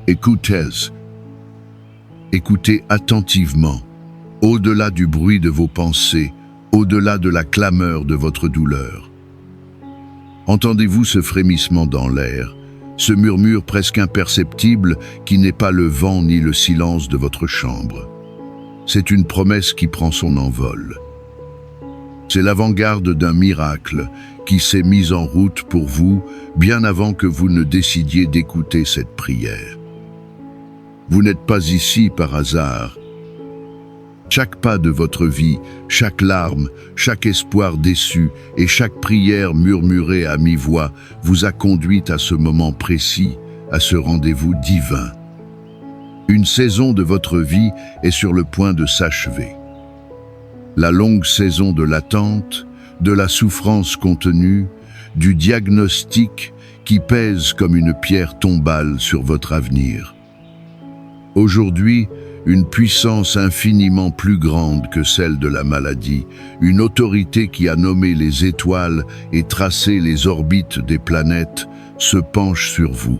Écoutez, écoutez attentivement, au-delà du bruit de vos pensées, au-delà de la clameur de votre douleur. Entendez-vous ce frémissement dans l'air, ce murmure presque imperceptible qui n'est pas le vent ni le silence de votre chambre? C'est une promesse qui prend son envol. C'est l'avant-garde d'un miracle qui s'est mis en route pour vous bien avant que vous ne décidiez d'écouter cette prière. Vous n'êtes pas ici par hasard. Chaque pas de votre vie, chaque larme, chaque espoir déçu et chaque prière murmurée à mi-voix vous a conduit à ce moment précis, à ce rendez-vous divin. Une saison de votre vie est sur le point de s'achever. La longue saison de l'attente, de la souffrance contenue, du diagnostic qui pèse comme une pierre tombale sur votre avenir. Aujourd'hui, une puissance infiniment plus grande que celle de la maladie, une autorité qui a nommé les étoiles et tracé les orbites des planètes, se penche sur vous.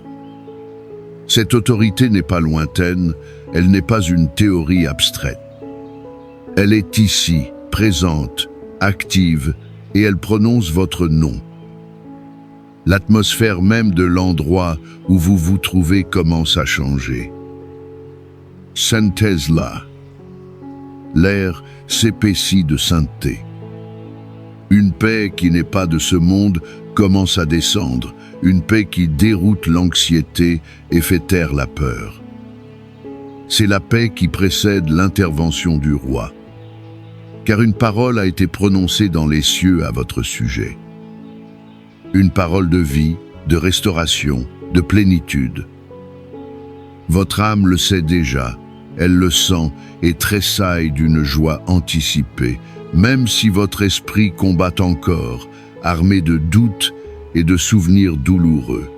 Cette autorité n'est pas lointaine, elle n'est pas une théorie abstraite. Elle est ici, présente, active, et elle prononce votre nom. L'atmosphère même de l'endroit où vous vous trouvez commence à changer. Sentez-la. L'air s'épaissit de sainteté. Une paix qui n'est pas de ce monde commence à descendre, une paix qui déroute l'anxiété et fait taire la peur. C'est la paix qui précède l'intervention du roi. Car une parole a été prononcée dans les cieux à votre sujet. Une parole de vie, de restauration, de plénitude. Votre âme le sait déjà, elle le sent et tressaille d'une joie anticipée, même si votre esprit combat encore, armé de doutes et de souvenirs douloureux.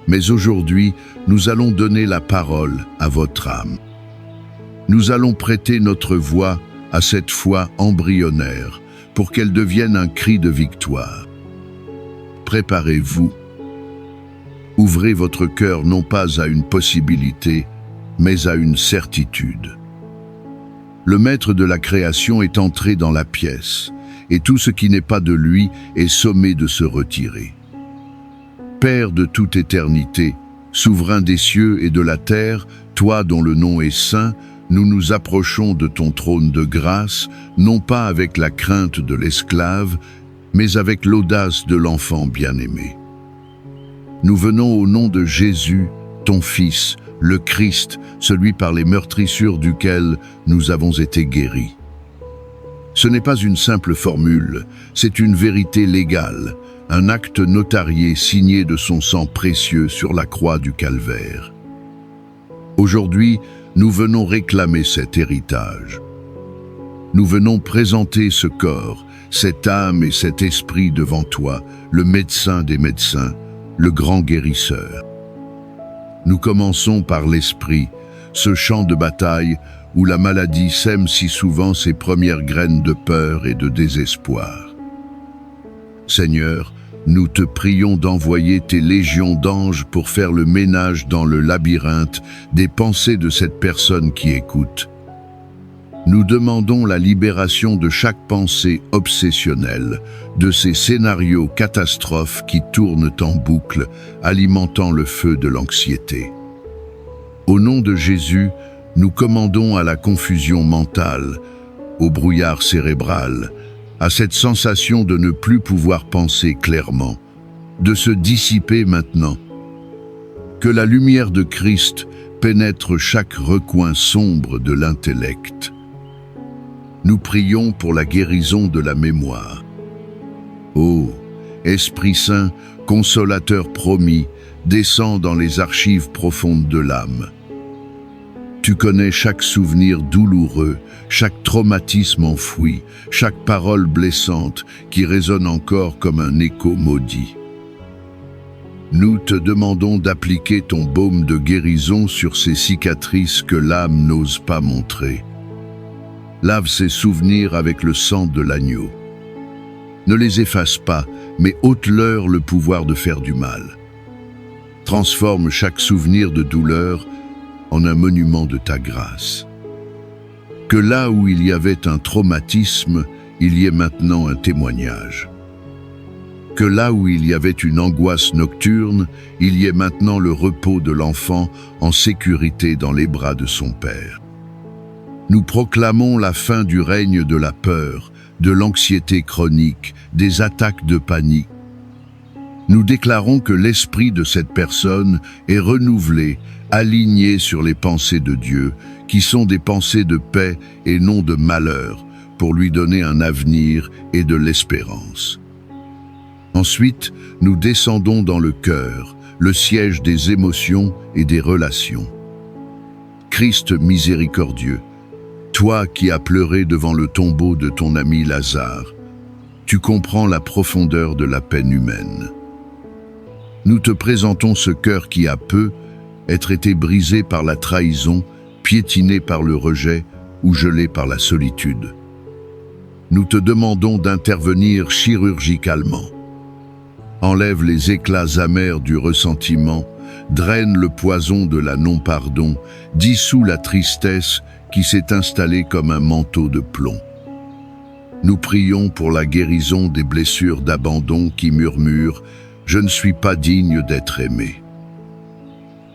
Mais aujourd'hui, nous allons donner la parole à votre âme. Nous allons prêter notre voix à cette foi embryonnaire pour qu'elle devienne un cri de victoire. Préparez-vous. Ouvrez votre cœur non pas à une possibilité, mais à une certitude. Le maître de la création est entré dans la pièce, et tout ce qui n'est pas de lui est sommé de se retirer. Père de toute éternité, souverain des cieux et de la terre, toi dont le nom est saint, nous nous approchons de ton trône de grâce, non pas avec la crainte de l'esclave, mais avec l'audace de l'enfant bien-aimé. Nous venons au nom de Jésus, ton Fils, le Christ, celui par les meurtrissures duquel nous avons été guéris. Ce n'est pas une simple formule, c'est une vérité légale, un acte notarié signé de son sang précieux sur la croix du Calvaire. Aujourd'hui, nous venons réclamer cet héritage. Nous venons présenter ce corps, cette âme et cet esprit devant toi, le médecin des médecins, le grand guérisseur. Nous commençons par l'esprit, ce champ de bataille où la maladie sème si souvent ses premières graines de peur et de désespoir. Seigneur, nous te prions d'envoyer tes légions d'anges pour faire le ménage dans le labyrinthe des pensées de cette personne qui écoute. Nous demandons la libération de chaque pensée obsessionnelle, de ces scénarios catastrophes qui tournent en boucle, alimentant le feu de l'anxiété. Au nom de Jésus, nous commandons à la confusion mentale, au brouillard cérébral, à cette sensation de ne plus pouvoir penser clairement, de se dissiper maintenant. Que la lumière de Christ pénètre chaque recoin sombre de l'intellect. Nous prions pour la guérison de la mémoire. Ô Esprit Saint, consolateur promis, descends dans les archives profondes de l'âme. Tu connais chaque souvenir douloureux, chaque traumatisme enfoui, chaque parole blessante qui résonne encore comme un écho maudit. Nous te demandons d'appliquer ton baume de guérison sur ces cicatrices que l'âme n'ose pas montrer. Lave ces souvenirs avec le sang de l'agneau. Ne les efface pas, mais ôte-leur le pouvoir de faire du mal. Transforme chaque souvenir de douleur en un monument de ta grâce. Que là où il y avait un traumatisme, il y ait maintenant un témoignage. Que là où il y avait une angoisse nocturne, il y ait maintenant le repos de l'enfant en sécurité dans les bras de son Père. Nous proclamons la fin du règne de la peur, de l'anxiété chronique, des attaques de panique. Nous déclarons que l'esprit de cette personne est renouvelé, aligné sur les pensées de Dieu, qui sont des pensées de paix et non de malheur, pour lui donner un avenir et de l'espérance. Ensuite, nous descendons dans le cœur, le siège des émotions et des relations. Christ miséricordieux, toi qui as pleuré devant le tombeau de ton ami Lazare, tu comprends la profondeur de la peine humaine. Nous te présentons ce cœur qui a peu être été brisé par la trahison, piétiné par le rejet ou gelé par la solitude. Nous te demandons d'intervenir chirurgicalement. Enlève les éclats amers du ressentiment, draine le poison de la non-pardon, dissout la tristesse qui s'est installée comme un manteau de plomb. Nous prions pour la guérison des blessures d'abandon qui murmurent « Je ne suis pas digne d'être aimé ».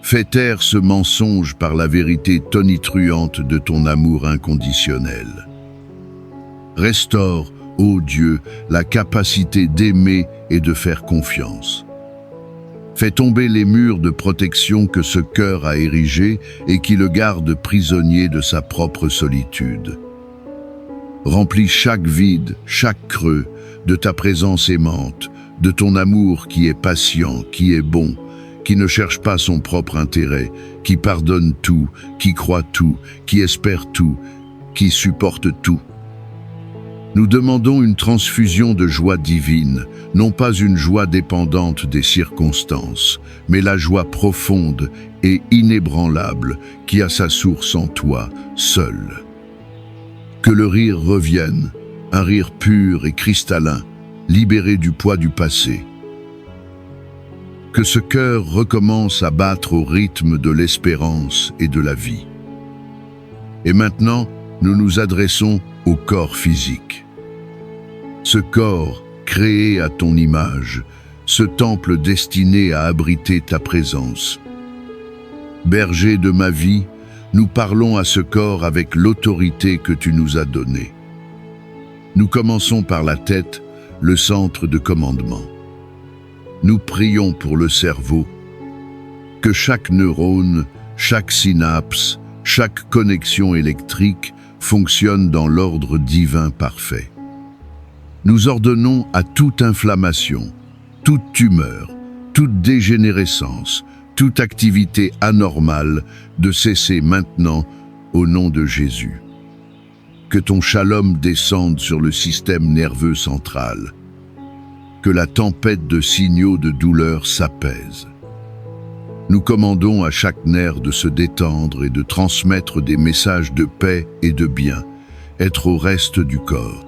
Fais taire ce mensonge par la vérité tonitruante de ton amour inconditionnel. Restaure, ô Dieu, la capacité d'aimer et de faire confiance. Fais tomber les murs de protection que ce cœur a érigés et qui le gardent prisonnier de sa propre solitude. Remplis chaque vide, chaque creux, de ta présence aimante, de ton amour qui est patient, qui est bon, qui ne cherche pas son propre intérêt, qui pardonne tout, qui croit tout, qui espère tout, qui supporte tout. Nous demandons une transfusion de joie divine, non pas une joie dépendante des circonstances, mais la joie profonde et inébranlable qui a sa source en toi, seul. Que le rire revienne, un rire pur et cristallin, libéré du poids du passé. Que ce cœur recommence à battre au rythme de l'espérance et de la vie. Et maintenant, nous nous adressons au corps physique. Ce corps, créé à ton image, ce temple destiné à abriter ta présence. Berger de ma vie, nous parlons à ce corps avec l'autorité que tu nous as donnée. Nous commençons par la tête, le centre de commandement. Nous prions pour le cerveau, que chaque neurone, chaque synapse, chaque connexion électrique fonctionne dans l'ordre divin parfait. Nous ordonnons à toute inflammation, toute tumeur, toute dégénérescence, toute activité anormale de cesser maintenant au nom de Jésus. Que ton shalom descende sur le système nerveux central. Que la tempête de signaux de douleur s'apaise. Nous commandons à chaque nerf de se détendre et de transmettre des messages de paix et de bien, être au reste du corps.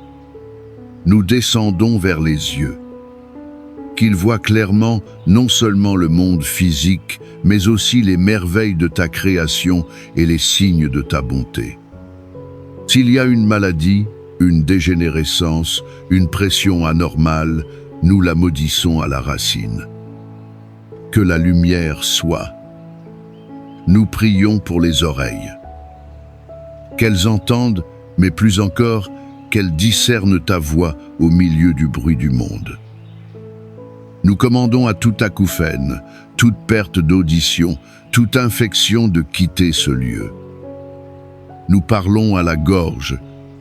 Nous descendons vers les yeux. Qu'ils voient clairement non seulement le monde physique, mais aussi les merveilles de ta création et les signes de ta bonté. S'il y a une maladie, une dégénérescence, une pression anormale, nous la maudissons à la racine. Que la lumière soit. Nous prions pour les oreilles. Qu'elles entendent, mais plus encore, qu'elles discernent ta voix au milieu du bruit du monde. Nous commandons à toute acouphène, toute perte d'audition, toute infection de quitter ce lieu. Nous parlons à la gorge,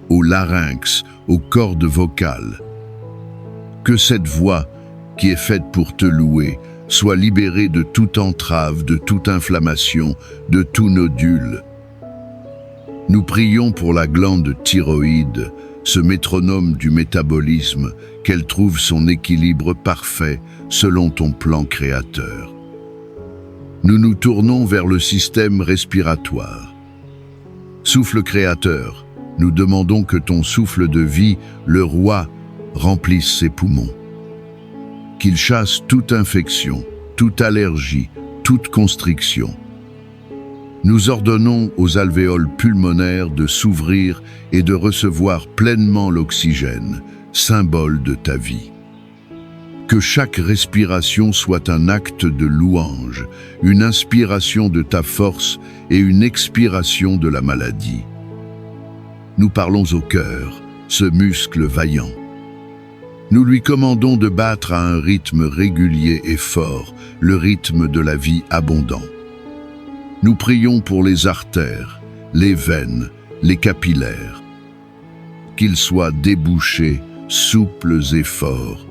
au larynx, aux cordes vocales. Que cette voix, qui est faite pour te louer, soit libérée de toute entrave, de toute inflammation, de tout nodule. Nous prions pour la glande thyroïde, ce métronome du métabolisme, qu'elle trouve son équilibre parfait selon ton plan créateur. Nous nous tournons vers le système respiratoire. Souffle créateur, nous demandons que ton souffle de vie, le roi, remplisse ses poumons. Qu'il chasse toute infection, toute allergie, toute constriction. Nous ordonnons aux alvéoles pulmonaires de s'ouvrir et de recevoir pleinement l'oxygène, symbole de ta vie. Que chaque respiration soit un acte de louange, une inspiration de ta force et une expiration de la maladie. Nous parlons au cœur, ce muscle vaillant. Nous lui commandons de battre à un rythme régulier et fort, le rythme de la vie abondant. Nous prions pour les artères, les veines, les capillaires. Qu'ils soient débouchés, souples et forts.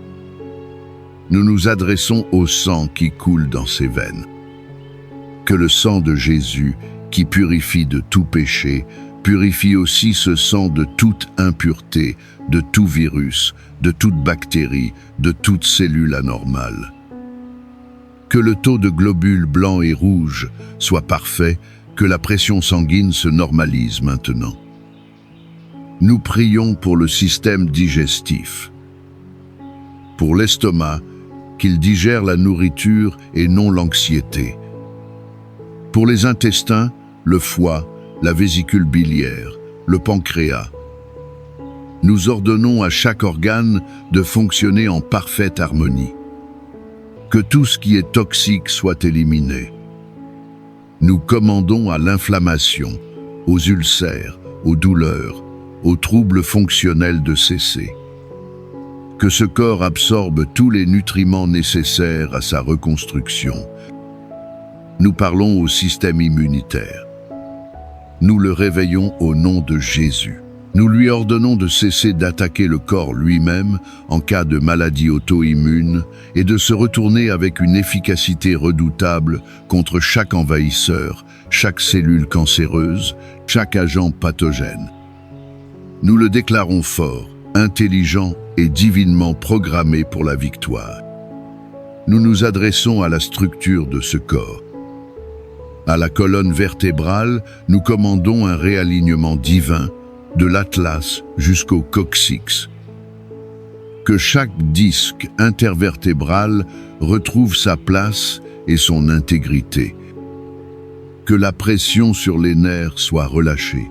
Nous nous adressons au sang qui coule dans ces veines. Que le sang de Jésus, qui purifie de tout péché, purifie aussi ce sang de toute impureté, de tout virus, de toute bactérie, de toute cellule anormale. Que le taux de globules blancs et rouges soit parfait, que la pression sanguine se normalise maintenant. Nous prions pour le système digestif. Pour l'estomac, qu'il digère la nourriture et non l'anxiété. Pour les intestins, le foie, la vésicule biliaire, le pancréas. Nous ordonnons à chaque organe de fonctionner en parfaite harmonie. Que tout ce qui est toxique soit éliminé. Nous commandons à l'inflammation, aux ulcères, aux douleurs, aux troubles fonctionnels de cesser. Que ce corps absorbe tous les nutriments nécessaires à sa reconstruction. Nous parlons au système immunitaire. Nous le réveillons au nom de Jésus. Nous lui ordonnons de cesser d'attaquer le corps lui-même en cas de maladie auto-immune et de se retourner avec une efficacité redoutable contre chaque envahisseur, chaque cellule cancéreuse, chaque agent pathogène. Nous le déclarons fort, intelligent et divinement programmé pour la victoire. Nous nous adressons à la structure de ce corps. À la colonne vertébrale, nous commandons un réalignement divin, de l'atlas jusqu'au coccyx. Que chaque disque intervertébral retrouve sa place et son intégrité. Que la pression sur les nerfs soit relâchée.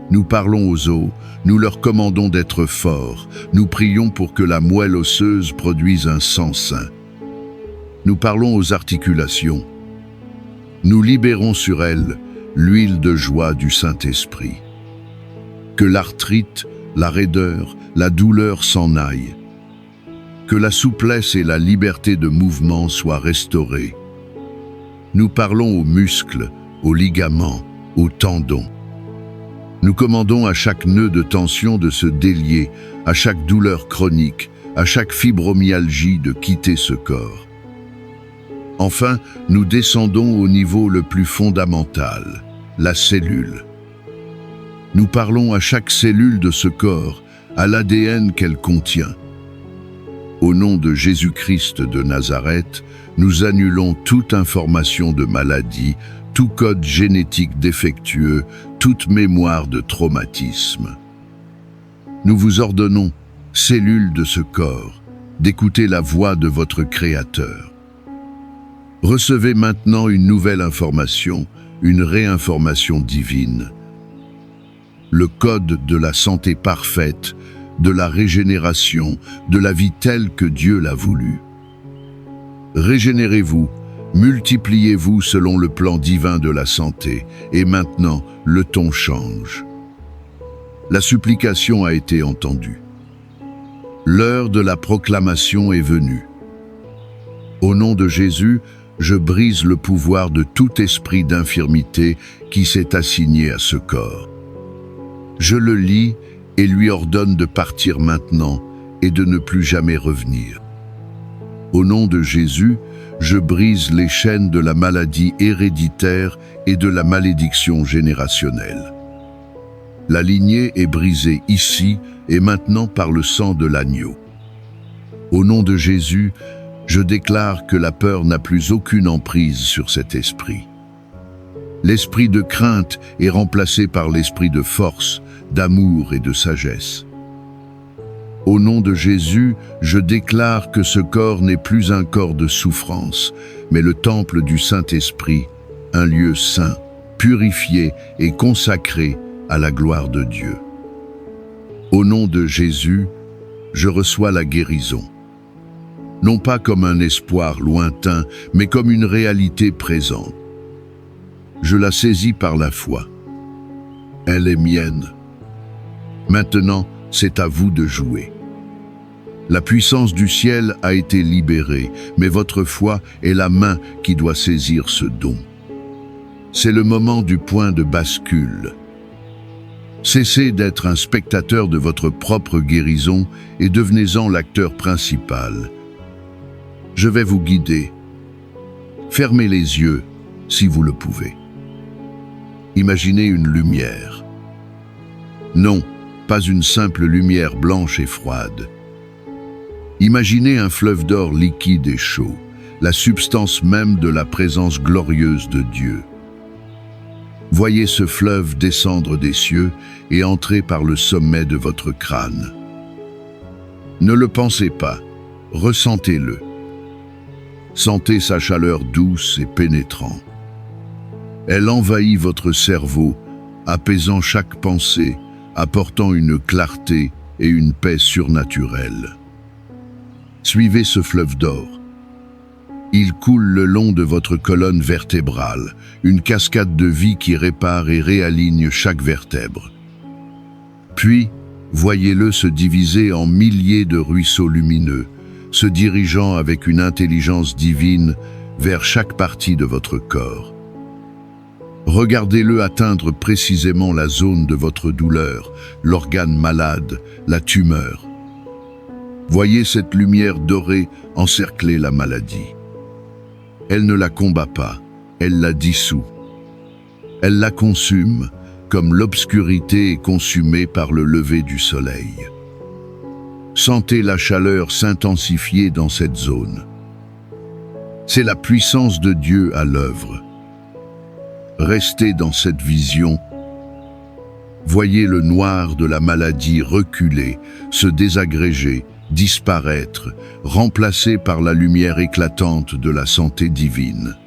Nous parlons aux os, nous leur commandons d'être forts, nous prions pour que la moelle osseuse produise un sang sain. Nous parlons aux articulations. Nous libérons sur elles l'huile de joie du Saint-Esprit. Que l'arthrite, la raideur, la douleur s'en aillent. Que la souplesse et la liberté de mouvement soient restaurées. Nous parlons aux muscles, aux ligaments, aux tendons. Nous commandons à chaque nœud de tension de se délier, à chaque douleur chronique, à chaque fibromyalgie de quitter ce corps. Enfin, nous descendons au niveau le plus fondamental, la cellule. Nous parlons à chaque cellule de ce corps, à l'ADN qu'elle contient. Au nom de Jésus-Christ de Nazareth, nous annulons toute information de maladie, tout code génétique défectueux, toute mémoire de traumatisme. Nous vous ordonnons, cellules de ce corps, d'écouter la voix de votre Créateur. Recevez maintenant une nouvelle information, une réinformation divine. Le code de la santé parfaite, de la régénération, de la vie telle que Dieu l'a voulu. Régénérez-vous, multipliez-vous selon le plan divin de la santé, et maintenant le ton change. La supplication a été entendue. L'heure de la proclamation est venue. Au nom de Jésus, je brise le pouvoir de tout esprit d'infirmité qui s'est assigné à ce corps. Je le lie et lui ordonne de partir maintenant et de ne plus jamais revenir. Au nom de Jésus, je brise les chaînes de la maladie héréditaire et de la malédiction générationnelle. La lignée est brisée ici et maintenant par le sang de l'agneau. Au nom de Jésus, je déclare que la peur n'a plus aucune emprise sur cet esprit. L'esprit de crainte est remplacé par l'esprit de force, d'amour et de sagesse. Au nom de Jésus, je déclare que ce corps n'est plus un corps de souffrance, mais le temple du Saint-Esprit, un lieu saint, purifié et consacré à la gloire de Dieu. Au nom de Jésus, je reçois la guérison. Non pas comme un espoir lointain, mais comme une réalité présente. Je la saisis par la foi. Elle est mienne. Maintenant, c'est à vous de jouer. La puissance du ciel a été libérée, mais votre foi est la main qui doit saisir ce don. C'est le moment du point de bascule. Cessez d'être un spectateur de votre propre guérison et devenez-en l'acteur principal. Je vais vous guider. Fermez les yeux, si vous le pouvez. Imaginez une lumière. Non, pas une simple lumière blanche et froide. Imaginez un fleuve d'or liquide et chaud, la substance même de la présence glorieuse de Dieu. Voyez ce fleuve descendre des cieux et entrer par le sommet de votre crâne. Ne le pensez pas, ressentez-le. Sentez sa chaleur douce et pénétrante. Elle envahit votre cerveau, apaisant chaque pensée, apportant une clarté et une paix surnaturelle. Suivez ce fleuve d'or. Il coule le long de votre colonne vertébrale, une cascade de vie qui répare et réaligne chaque vertèbre. Puis, voyez-le se diviser en milliers de ruisseaux lumineux, se dirigeant avec une intelligence divine vers chaque partie de votre corps. Regardez-le atteindre précisément la zone de votre douleur, l'organe malade, la tumeur. Voyez cette lumière dorée encercler la maladie. Elle ne la combat pas, elle la dissout. Elle la consume, comme l'obscurité est consumée par le lever du soleil. Sentez la chaleur s'intensifier dans cette zone. C'est la puissance de Dieu à l'œuvre. Restez dans cette vision. Voyez le noir de la maladie reculer, se désagréger, disparaître, remplacé par la lumière éclatante de la santé divine.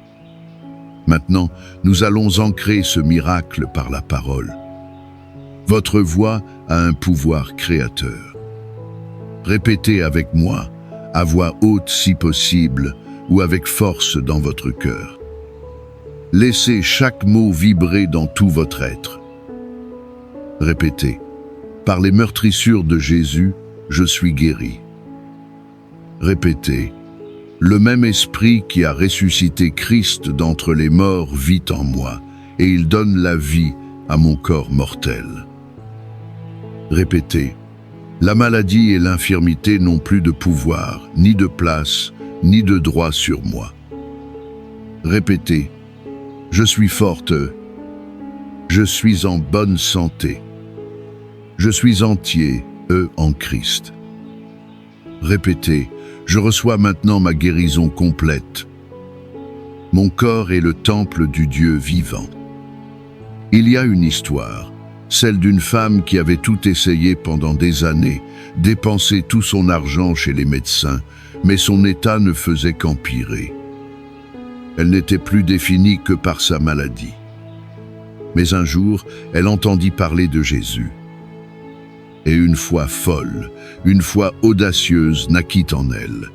Maintenant, nous allons ancrer ce miracle par la parole. Votre voix a un pouvoir créateur. Répétez avec moi, à voix haute si possible, ou avec force dans votre cœur. Laissez chaque mot vibrer dans tout votre être. Répétez, par les meurtrissures de Jésus, je suis guéri. Répétez, le même esprit qui a ressuscité Christ d'entre les morts vit en moi, et il donne la vie à mon corps mortel. Répétez, la maladie et l'infirmité n'ont plus de pouvoir, ni de place, ni de droit sur moi. Répétez, je suis forte, je suis en bonne santé, je suis entier, en Christ. Répétez, je reçois maintenant ma guérison complète. Mon corps est le temple du Dieu vivant. Il y a une histoire, celle d'une femme qui avait tout essayé pendant des années, dépensé tout son argent chez les médecins, mais son état ne faisait qu'empirer. Elle n'était plus définie que par sa maladie. Mais un jour, elle entendit parler de Jésus. Et une foi folle, une foi audacieuse naquit en elle.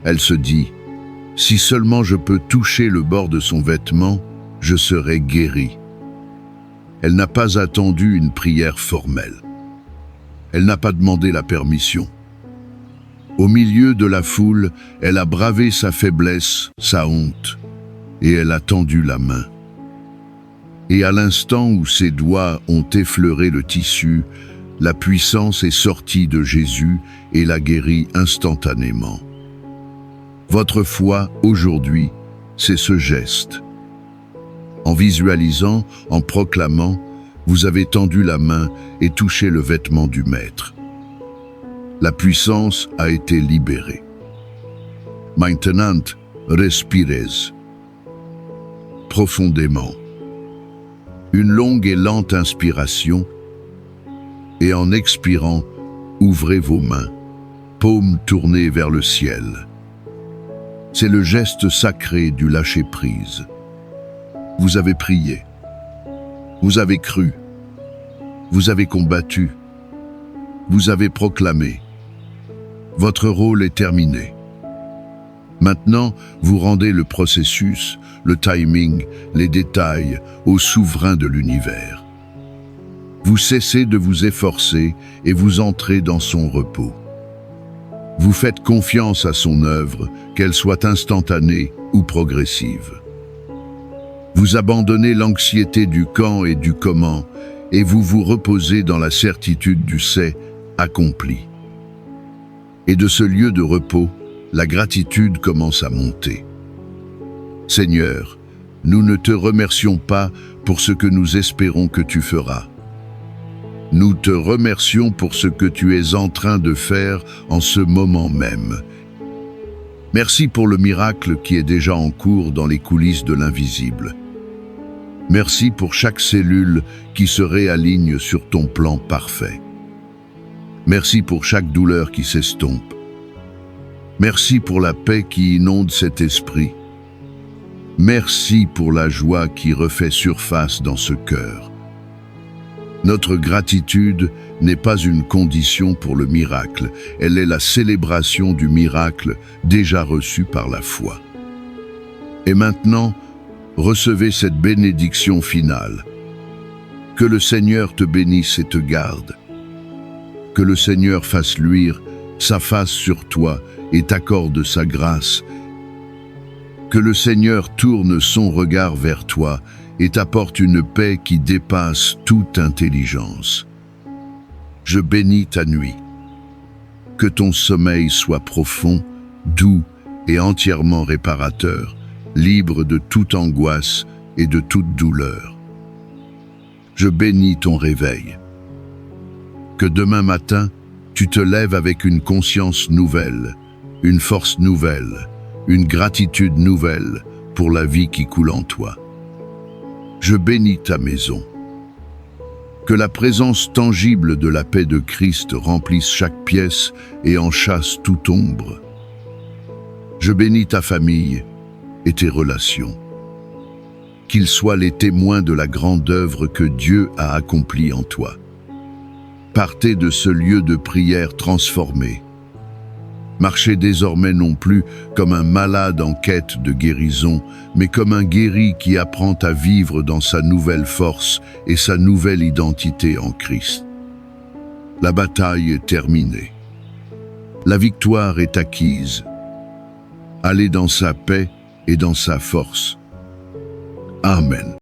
Elle se dit, « Si seulement je peux toucher le bord de son vêtement, je serai guérie. » Elle n'a pas attendu une prière formelle. Elle n'a pas demandé la permission. Au milieu de la foule, elle a bravé sa faiblesse, sa honte, et elle a tendu la main. Et à l'instant où ses doigts ont effleuré le tissu, la puissance est sortie de Jésus et l'a guéri instantanément. Votre foi, aujourd'hui, c'est ce geste. En visualisant, en proclamant, vous avez tendu la main et touché le vêtement du Maître. La puissance a été libérée. Maintenant, respirez profondément. Une longue et lente inspiration, et en expirant, ouvrez vos mains, paumes tournées vers le ciel. C'est le geste sacré du lâcher-prise. Vous avez prié, vous avez cru, vous avez combattu, vous avez proclamé. Votre rôle est terminé. Maintenant, vous rendez le processus, le timing, les détails au souverain de l'univers. Vous cessez de vous efforcer et vous entrez dans son repos. Vous faites confiance à son œuvre, qu'elle soit instantanée ou progressive. Vous abandonnez l'anxiété du quand et du comment et vous vous reposez dans la certitude du c'est accompli. Et de ce lieu de repos, la gratitude commence à monter. Seigneur, nous ne te remercions pas pour ce que nous espérons que tu feras. Nous te remercions pour ce que tu es en train de faire en ce moment même. Merci pour le miracle qui est déjà en cours dans les coulisses de l'invisible. Merci pour chaque cellule qui se réaligne sur ton plan parfait. Merci pour chaque douleur qui s'estompe. Merci pour la paix qui inonde cet esprit. Merci pour la joie qui refait surface dans ce cœur. Notre gratitude n'est pas une condition pour le miracle, elle est la célébration du miracle déjà reçu par la foi. Et maintenant, recevez cette bénédiction finale. Que le Seigneur te bénisse et te garde. Que le Seigneur fasse luire sa face sur toi et t'accorde sa grâce. Que le Seigneur tourne son regard vers toi et t'apporte une paix qui dépasse toute intelligence. Je bénis ta nuit. Que ton sommeil soit profond, doux et entièrement réparateur, libre de toute angoisse et de toute douleur. Je bénis ton réveil. Que demain matin, tu te lèves avec une conscience nouvelle, une force nouvelle, une gratitude nouvelle pour la vie qui coule en toi. Je bénis ta maison. Que la présence tangible de la paix de Christ remplisse chaque pièce et en chasse toute ombre. Je bénis ta famille et tes relations. Qu'ils soient les témoins de la grande œuvre que Dieu a accomplie en toi. Partez de ce lieu de prière transformé. Marchez désormais non plus comme un malade en quête de guérison, mais comme un guéri qui apprend à vivre dans sa nouvelle force et sa nouvelle identité en Christ. La bataille est terminée. La victoire est acquise. Allez dans sa paix et dans sa force. Amen.